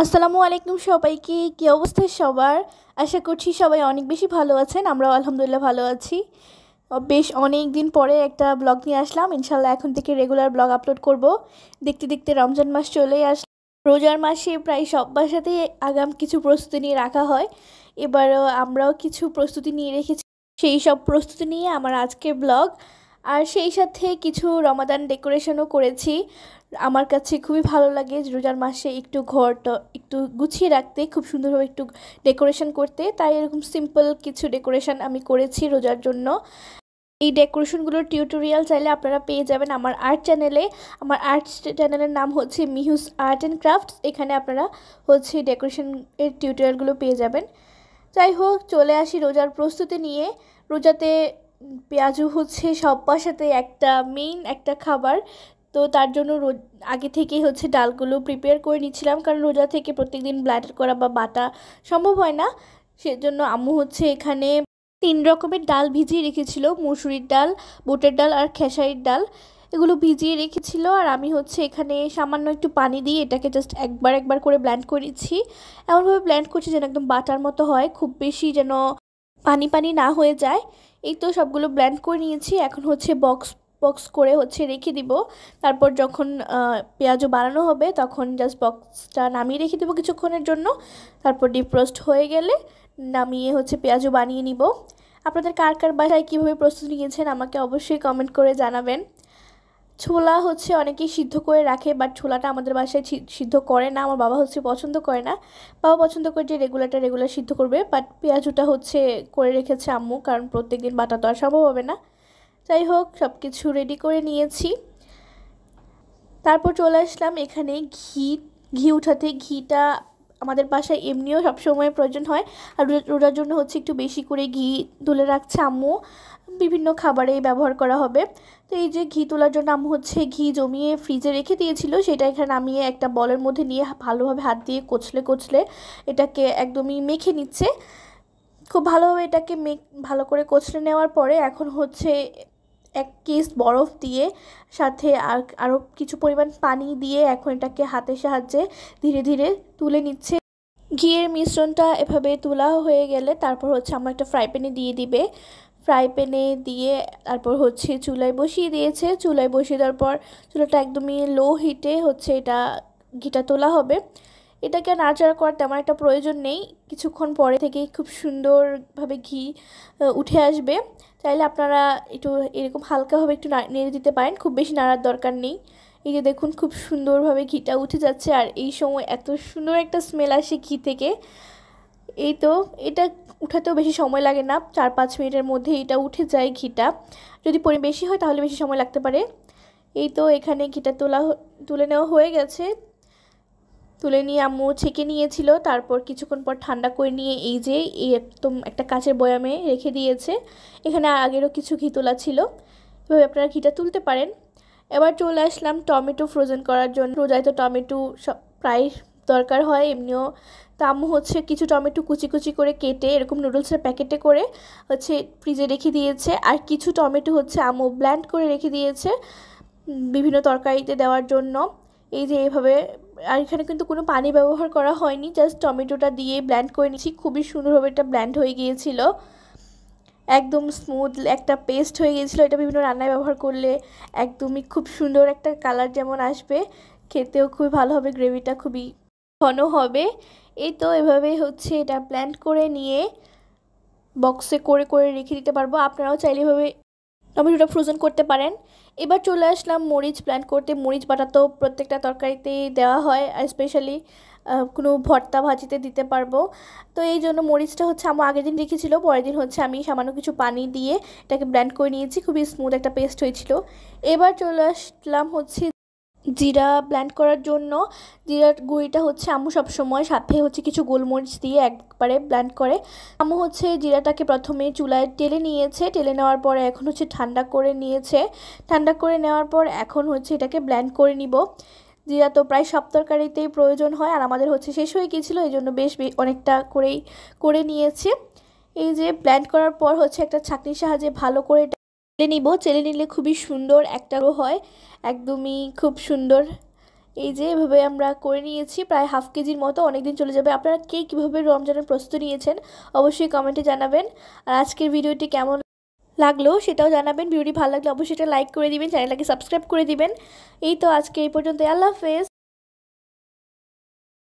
আসসালামু আলাইকুম সবাইকে। কি অবস্থা সবার? আশা করছি সবাই অনেক বেশি ভালো আছেন। আমরাও আলহামদুলিল্লাহ ভালো আছি। বেশ অনেক দিন পরে একটা ব্লগ নিয়ে আসলাম। ইনশাল্লাহ এখন থেকে রেগুলার ব্লগ আপলোড করব। দেখতে দেখতে রমজান মাস চলেই আসলো। রোজার মাসে প্রায় সব বাসাতেই আগাম কিছু প্রস্তুতি নিয়ে রাখা হয়। এবারও আমরাও কিছু প্রস্তুতি নিয়ে রেখেছি। সেই সব প্রস্তুতি নিয়ে আমার আজকের ব্লগ। আর সেই সাথে কিছু রমাদান ডেকোরেশনও করেছি। আমার কাছে খুবই ভালো লাগে রোজার মাসে একটু ঘরটা একটু গুছিয়ে রাখতে, খুব সুন্দরভাবে একটু ডেকোরেশন করতে। তাই এরকম সিম্পল কিছু ডেকোরেশন আমি করেছি রোজার জন্য। এই ডেকোরেশনগুলোর টিউটোরিয়াল চাইলে আপনারা পেয়ে যাবেন আমার আর্ট চ্যানেলে। আমার আর্ট চ্যানেলের নাম হচ্ছে মিহুস আর্ট অ্যান্ড ক্রাফটস। এখানে আপনারা ডেকোরেশনের টিউটোরিয়ালগুলো পেয়ে যাবেন। যাই হোক, চলে আসি রোজার প্রস্তুতি নিয়ে। রোজাতে পেঁয়াজু সব বাসাতে একটা মেইন একটা খাবার। তো তার জন্য আগে থেকেই ডালগুলো প্রিপেয়ার করে নিচ্ছিলাম, কারণ রোজা থেকে প্রত্যেকদিন ব্লেন্ড করা বা বাটা সম্ভব হয় না। সেজন্য আম্মু এখানে 3 রকমের ডাল ভিজিয়ে রেখেছিল: মসুরির ডাল, বুটের ডাল আর খেসারির ডাল। এগুলো ভিজিয়ে রেখেছিল, আর আমি এখানে সামান্য একটু পানি দিয়ে এটাকে জাস্ট একবার একবার করে ব্লেন্ড করে নিচ্ছি। এমনভাবে ব্লেন্ড করছি যেন একদম বাটার মতো হয়, খুব বেশি যেন পানি পানি না হয়ে যায়। এই তো সবগুলো ব্লেন্ড করে নিয়েছি। এখন বক্স বক্স করে রেখে দিব। তারপর যখন পেঁয়াজও বানানো হবে তখন জাস্ট বক্সটা নামিয়ে রেখে দেবো কিছুক্ষণের জন্য। তারপর ডিপ রোস্ট হয়ে গেলে নামিয়ে পেঁয়াজও বানিয়ে নিব। আপনাদের কার কার বাসায় কীভাবে প্রস্তুতি নিয়েছেন আমাকে অবশ্যই কমেন্ট করে জানাবেন। ছোলা অনেকেই সিদ্ধ করে রাখে, বাট ছোলাটা আমাদের বাসায় সিদ্ধ করে না। আমার বাবা পছন্দ করে না। বাবা পছন্দ করে যে রেগুলার সিদ্ধ করবে, বাট পেঁয়াজুটা করে রেখেছে আম্মু, কারণ প্রত্যেক দিন বাটা তো আর সম্ভব হবে না। যাই হোক, সব কিছু রেডি করে নিয়েছি। তারপর চলে আসলাম এখানে ঘি উঠাতে। ঘিটা আমাদের বাসায় এমনিও সবসময় প্রয়োজন হয়, আর রোজার জন্য একটু বেশি করে ঘি তুলে রাখছে আম্মু। বিভিন্ন খাবারে ব্যবহার করা হবে। তো এই যে ঘি তোলার জন্য আম্মু ঘি জমিয়ে ফ্রিজে রেখে দিয়েছিল, সেটা এখানে নামিয়ে একটা বলের মধ্যে নিয়ে ভালোভাবে হাত দিয়ে কচলে কচলে এটাকে একদমই মেখে নিচ্ছে। খুব ভালোভাবে এটাকে ভালো করে কচলে নেওয়ার পরে এখন এক কেস বরফ দিয়ে সাথে আরও কিছু পরিমাণ পানি দিয়ে এখন এটাকে হাতের সাহায্যে ধীরে ধীরে তুলে নিচ্ছে। ঘিয়ের মিশ্রণটা এভাবে তোলা হয়ে গেলে তারপর আমার একটা ফ্রাই প্যানে দিয়ে দিবে। ফ্রাই প্যানে দিয়ে তারপর চুলায় বসিয়ে দিয়েছে। চুলায় বসিয়ে দেওয়ার পর চুলাটা একদমই লো হিটে এটা ঘিটা তোলা হবে। এটাকে নাড়াচাড়া করার তেমন একটা প্রয়োজন নেই, কিছুক্ষণ পরে থেকেই খুব সুন্দরভাবে ঘি উঠে আসবে। চাইলে আপনারা একটু এরকম হালকাভাবে একটু নেড়ে দিতে পারেন, খুব বেশি নাড়ার দরকার নেই। এই যে দেখুন, খুব সুন্দরভাবে ঘিটা উঠে যাচ্ছে, আর এই সময় এত সুন্দর একটা স্মেল আসে ঘি থেকে। এই তো, এটা উঠাতেও বেশি সময় লাগে না, 4-5 মিনিটের মধ্যে এটা উঠে যায় ঘিটা। যদি বেশি হয় তাহলে বেশি সময় লাগতে পারে। এই তো, এখানে ঘিটা তুলে নেওয়া হয়ে গেছে। তুলে নিয়ে আম্মু ছেঁকে নিয়েছিল, তারপর কিছুক্ষণ পর ঠান্ডা করে নিয়ে এই একদম একটা কাচের বয়ামে রেখে দিয়েছে। এখানে আগেরও কিছু ঘি তোলা ছিল, এভাবে আপনারা ঘিটা তুলতে পারেন। এবার চলে আসলাম টমেটো ফ্রোজেন করার জন্য। রোজায় তো টমেটো প্রায় দরকার হয় এমনিও। তো আম্মু কিছু টমেটো কুচি কুচি করে কেটে এরকম নুডলসের প্যাকেটে করে ফ্রিজে রেখে দিয়েছে, আর কিছু টমেটো আম্মু ব্লেন্ড করে রেখে দিয়েছে বিভিন্ন তরকারিতে দেওয়ার জন্য। এই যে এইভাবে, আর এখানে কিন্তু কোনো পানি ব্যবহার করা হয়নি, জাস্ট টমেটোটা দিয়ে ব্লেন্ড করে নিচ্ছি। খুবই সুন্দরভাবে এটা ব্লেন্ড হয়ে গিয়েছিল, একদম স্মুথ একটা পেস্ট হয়ে গিয়েছিলো। এটা বিভিন্ন রান্নায় ব্যবহার করলে একদমই খুব সুন্দর একটা কালার যেমন আসবে, খেতেও খুবই ভালো হবে, গ্রেভিটা খুবই ঘন হবে। এই তো, এভাবে এটা ব্লেন্ড করে নিয়ে বক্সে করে করে রেখে দিতে পারবো। আপনারাও চাইলে এভাবে টমেটোটা ফ্রোজেন করতে পারেন। এবার চলে আসলাম মরিচ ব্লেন্ড করতে। মরিচ বাটা তো প্রত্যেকটা তরকারিতেই দেওয়া হয়, আর স্পেশালি কোনো ভর্তা ভাজিতে দিতে পারবো। তো এই জন্য মরিচটা আমার আগের দিন রেখেছিল, পরের দিন আমি সামান্য কিছু পানি দিয়ে এটাকে ব্লেন্ড করে নিয়েছি, খুবই স্মুথ একটা পেস্ট হয়েছিল। এবার চলে আসলাম জিরা ব্লেন্ড করার জন্য। জিরার গুঁড়িটা আম্মু সবসময় সাথে কিছু গোলমরিচ দিয়ে একবারে ব্লেন্ড করে। আম্মু জিরাটাকে প্রথমে চুলায় টেলে নিয়েছে, টেলে নেওয়ার পরে এখন ঠান্ডা করে নিয়েছে। ঠান্ডা করে নেওয়ার পর এখন এটাকে ব্লেন্ড করে নিব। জিরা তো প্রায় সব তরকারিতেই প্রয়োজন হয়, আর আমাদের শেষ হয়ে গিয়েছিলো, এই জন্য বেশ অনেকটা করেই করে নিয়েছে। এই যে ব্লেন্ড করার পর একটা ছাঁকনির সাহায্যে ভালো করে চেলে নিব। চেলে নিলে খুবই সুন্দর একটা হয়, একদমই খুব সুন্দর। এই যে এভাবে আমরা করে নিয়েছি প্রায় হাফ কেজির মতো, অনেক দিন চলে যাবে। আপনারা কে কীভাবে রমজানের প্রস্তুতি নিয়েছেন অবশ্যই কমেন্টে জানাবেন। আর আজকের ভিডিওটি কেমন লাগলো সেটাও জানাবেন। ভিডিওটি ভালো লাগলে অবশ্যই এটা লাইক করে দিবেন, চ্যানেলটাকে সাবস্ক্রাইব করে দিবেন। এই তো আজকে এই পর্যন্ত, আল্লাহ হাফেজ।